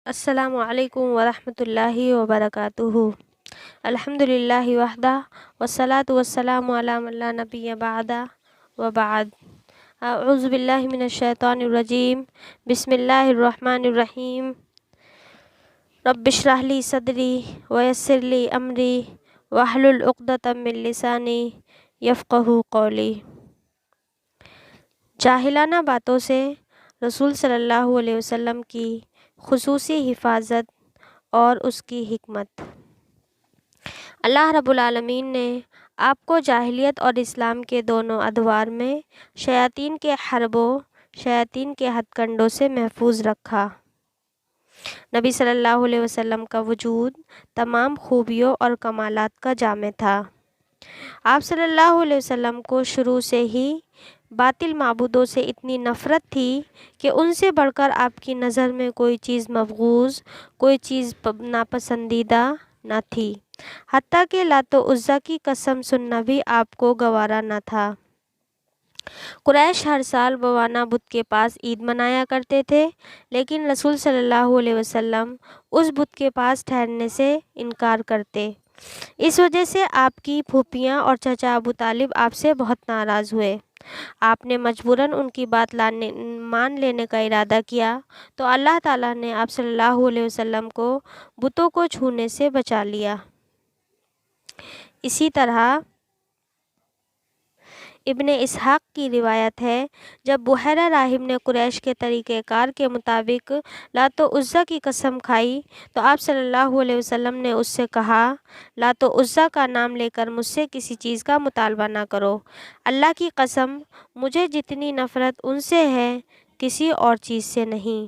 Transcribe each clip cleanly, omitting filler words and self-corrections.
السلام علیکم ورحمۃ اللہ وبرکاتہ۔ الحمد للہ وحدہ والصلاۃ والسلام علی من لا نبی بعدہ وبعد۔ اعوذ باللہ من الشیطان الرجیم، بسم اللہ الرحمن الرحیم۔ رب اشرح لی صدری ویسر لی امری واحلل عقدۃ من لسانی یفقہوا قولی۔ جاہلانہ باتوں سے رسول صلی اللہ علیہ وسلم کی خصوصی حفاظت اور اس کی حکمت۔ اللہ رب العالمین نے آپ کو جاہلیت اور اسلام کے دونوں ادوار میں شیاطین کے حربوں، شیاطین کے ہتھ کنڈوں سے محفوظ رکھا۔ نبی صلی اللہ علیہ وسلم کا وجود تمام خوبیوں اور کمالات کا جامع تھا۔ آپ صلی اللہ علیہ وسلم کو شروع سے ہی باطل معبودوں سے اتنی نفرت تھی کہ ان سے بڑھ کر آپ کی نظر میں کوئی چیز مبغوض، کوئی چیز ناپسندیدہ نہ تھی، حتیٰ کہ لات و عزیٰ کی قسم سننا بھی آپ کو گوارا نہ تھا۔ قریش ہر سال بوانا بت کے پاس عید منایا کرتے تھے، لیکن رسول صلی اللہ علیہ وسلم اس بت کے پاس ٹھہرنے سے انکار کرتے۔ اس وجہ سے آپ کی پھوپھیاں اور چچا ابو طالب آپ سے بہت ناراض ہوئے۔ آپ نے مجبوراً ان کی بات مان لینے کا ارادہ کیا تو اللہ تعالیٰ نے آپ صلی اللہ علیہ وسلم کو بتوں کو چھونے سے بچا لیا۔ اسی طرح ابن اسحاق کی روایت ہے، جب بحیرہ راہب نے قریش کے طریقہ کار کے مطابق لات و عزیٰ کی قسم کھائی تو آپ صلی اللہ علیہ وسلم نے اس سے کہا، لات و عزیٰ کا نام لے کر مجھ سے کسی چیز کا مطالبہ نہ کرو، اللہ کی قسم مجھے جتنی نفرت ان سے ہے کسی اور چیز سے نہیں۔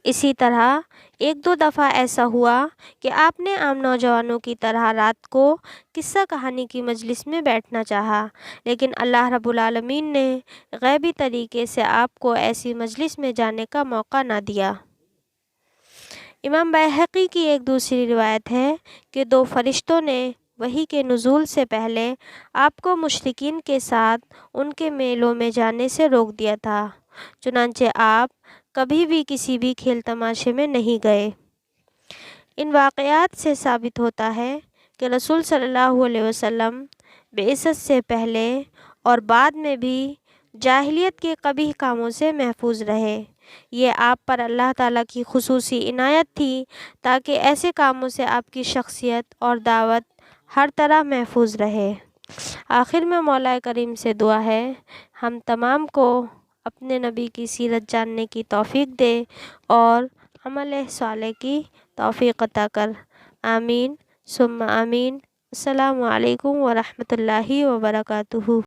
اسی طرح ایک دو دفعہ ایسا ہوا کہ آپ نے عام نوجوانوں کی طرح رات کو قصہ کہانی کی مجلس میں بیٹھنا چاہا، لیکن اللہ رب العالمین نے غیبی طریقے سے آپ کو ایسی مجلس میں جانے کا موقع نہ دیا۔ امام بیہقی کی ایک دوسری روایت ہے کہ دو فرشتوں نے وحی کے نزول سے پہلے آپ کو مشرکین کے ساتھ ان کے میلوں میں جانے سے روک دیا تھا، چنانچہ آپ کبھی بھی کسی بھی کھیل تماشے میں نہیں گئے۔ ان واقعات سے ثابت ہوتا ہے کہ رسول صلی اللہ علیہ وسلم بعثت سے پہلے اور بعد میں بھی جاہلیت کے قبیح کاموں سے محفوظ رہے۔ یہ آپ پر اللہ تعالیٰ کی خصوصی عنایت تھی تاکہ ایسے کاموں سے آپ کی شخصیت اور دعوت ہر طرح محفوظ رہے۔ آخر میں مولا کریم سے دعا ہے ہم تمام کو اپنے نبی کی سیرت جاننے کی توفیق دے اور عمل صالح کی توفیق عطا کر، آمین ثم آمین۔ السلام علیکم ورحمۃ اللہ وبرکاتہ۔